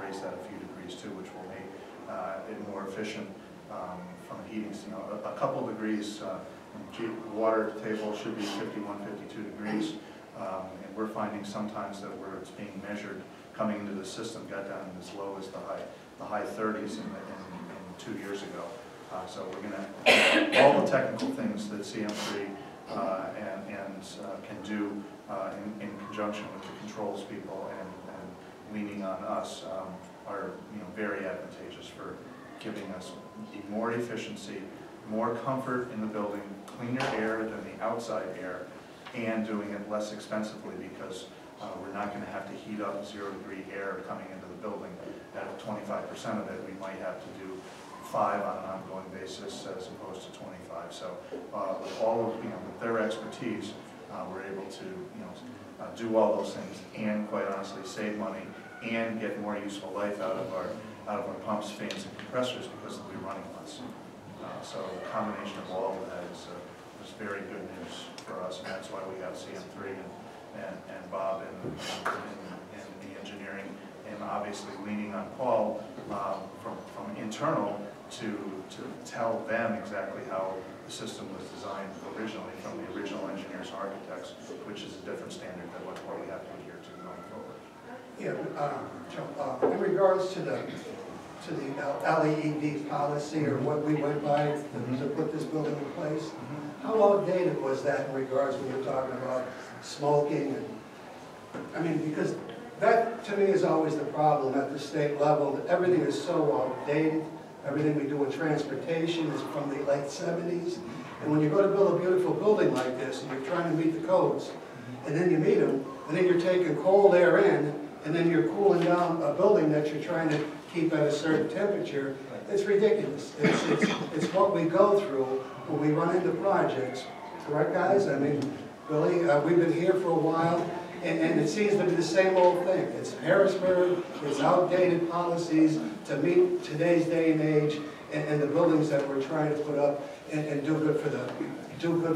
raise that a few degrees too, which will make it more efficient from a heating. A couple degrees, water table should be 51, 52 degrees. And we're finding sometimes that where it's being measured coming into the system got down as low as the high 30s in 2 years ago. So we're going to, all the technical things that CM3 can do in conjunction with the controls people and leaning on us are very advantageous for giving us more efficiency, more comfort in the building, cleaner air than the outside air, and doing it less expensively because we're not going to have to heat up 0-degree air coming into the building. At 25% of it, we might have to do 5 on an ongoing basis as opposed to 25. So with all of with their expertise, we're able to do all those things and quite honestly save money and get more useful life out of our pumps, fans, and compressors because they'll be running less. So a combination of all of that is very good news for us, and that's why we have CM3 and Bob and the engineering, and obviously leaning on Paul from internal to tell them exactly how the system was designed originally from the original engineers and architects, which is a different standard than what we have to adhere to going forward. Yeah, in regards to the LEED policy or what we went by to put this building in place, how outdated was that in regards when you're talking about smoking? I mean, because that to me is always the problem at the state level, that everything is so outdated. Everything we do in transportation is from the late 70s. And when you go to build a beautiful building like this and you're trying to meet the codes, and then you meet them, and then you're taking cold air in, and then you're cooling down a building that you're trying to keep at a certain temperature, it's ridiculous. It's what we go through when we run into projects. Correct, guys? I mean, Billy, we've been here for a while, and it seems to be the same old thing. It's Harrisburg, it's outdated policies to meet today's day and age, and the buildings that we're trying to put up and do good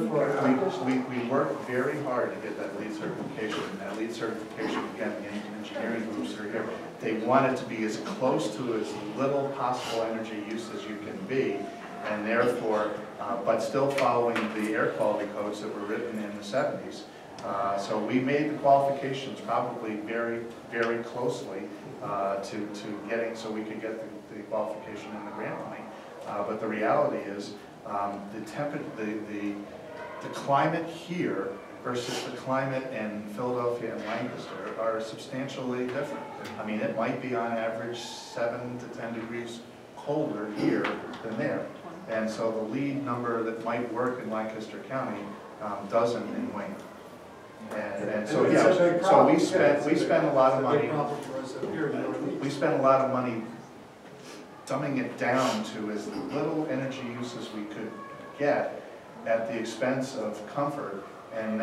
for our people. We work very hard to get that LEED certification. And that LEED certification, again, the engineering groups are here. They want it to be as close to as little possible energy use as you can be, and therefore, but still following the air quality codes that were written in the 70s. So we made the qualifications probably very, very closely to getting, so we could get the qualification and the grant money. But the reality is, the climate here versus the climate in Philadelphia and Lancaster are substantially different. I mean, it might be on average 7 to 10 degrees colder here than there. And so the LEED number that might work in Lancaster County doesn't in Wayne. And so yeah, so we spend a lot of money. We spend a lot of money dumbing it down to as little energy use as we could get at the expense of comfort, and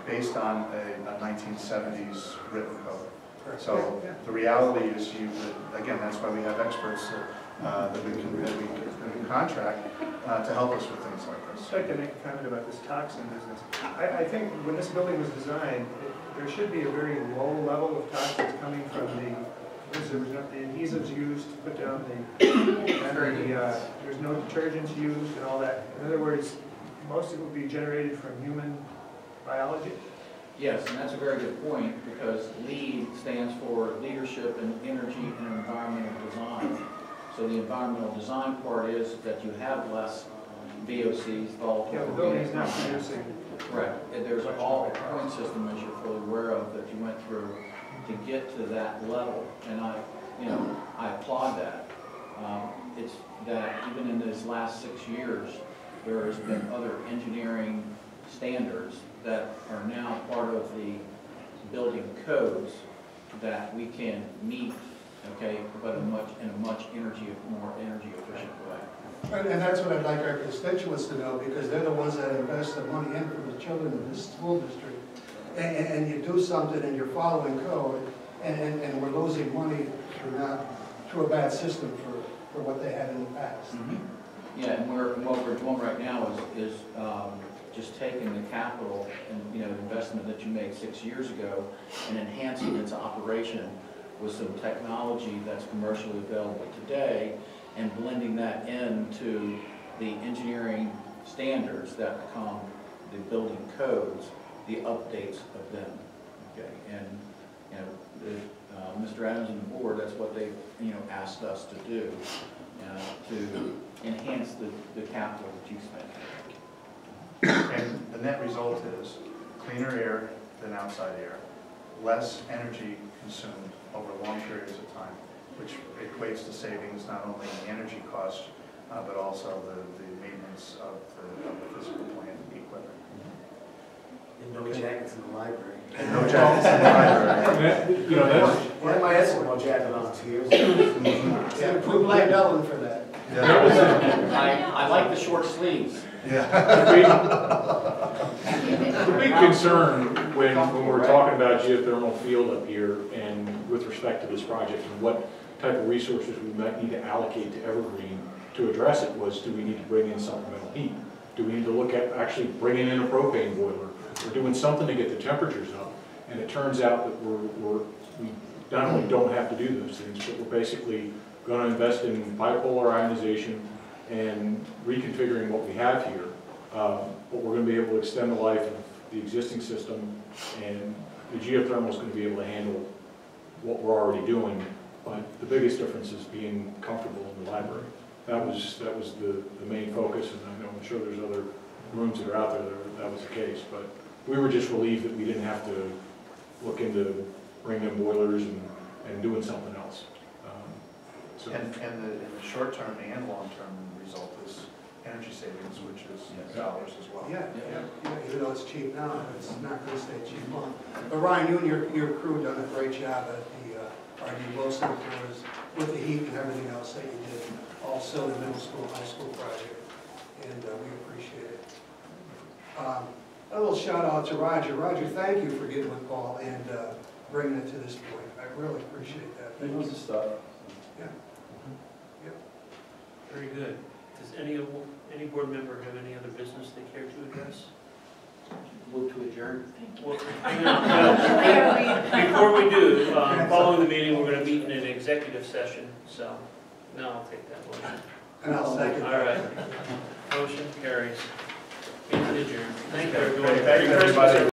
based on a 1970s written code. So the reality is, again, that's why we have experts that we can contract to help us with things like this. I'd like to make a comment about this toxin business. I think when this building was designed, there should be a very low level of toxins coming from the adhesives used to put down there's no detergents used and all that. In other words, most of it will be generated from human biology. Yes, and that's a very good point, because LEED stands for Leadership in Energy and Environmental Design. So the environmental design part is that you have less VOCs, volatile. Yeah, the building is not producing. Correct. And there's all a point system, as you're fully aware of, that you went through to get to that level, and I applaud that. It's that even in these last 6 years, there has been other engineering standards that are now part of the building codes that we can meet, okay, but in a much more energy efficient way. And that's what I'd like our constituents to know, because they're the ones that invest the money in for the children in this school district. And you do something and you're following code, and we're losing money through a bad system for what they had in the past. Yeah, and what we're doing right now is just taking the capital and investment that you made 6 years ago and enhancing its operation with some technology that's commercially available today and blending that into the engineering standards that become the building codes, the updates of them. Okay, and you know, Mr. Adams and the board, that's what they asked us to do to enhance the capital that you spent. And the net result is cleaner air than outside air, less energy consumed over long periods of time, which equates to savings not only in the energy costs, but also the maintenance of the physical plant equipment. And no jackets in the library. And no jackets in the library. You know, that's, One of my ex no jacket on 2 years. Yeah, we blame Ellen for that. I like the short sleeves. Yeah. the big concern when we're talking about geothermal field up here and with respect to this project and what type of resources we might need to allocate to Evergreen to address it was, do we need to bring in supplemental heat? Do we need to look at actually bringing in a propane boiler? We're doing something to get the temperatures up. And it turns out that we not only don't have to do those things, but we're basically going to invest in bipolar ionization and reconfiguring what we have here. But we're going to be able to extend the life of the existing system, and the geothermal is going to be able to handle what we're already doing. But the biggest difference is being comfortable in the library. That was the main focus, and I'm sure there's other rooms that are out there that was the case. But we were just relieved that we didn't have to look into bringing in boilers and doing something else. And the short-term and long-term result is energy savings, which is dollars as well. Yeah, even though it's cheap now, it's not going to stay cheap long. But Ryan, you and your crew done a great job at the RD Wilson cameras with the heat and everything else that you did, also the middle school, high school project, and we appreciate it. A little shout out to Roger. Roger, thank you for getting with Paul and bringing it to this point. I really appreciate that. He knows his stuff. Yeah. Very good. Does any board member have any other business they care to address? Move to adjourn. Well, before we do, following the meeting, we're going to meet in an executive session, so now I'll take that motion. And I'll second All that. right. Motion carries. Meeting adjourned. Thank you, everyone. Thank you, everybody.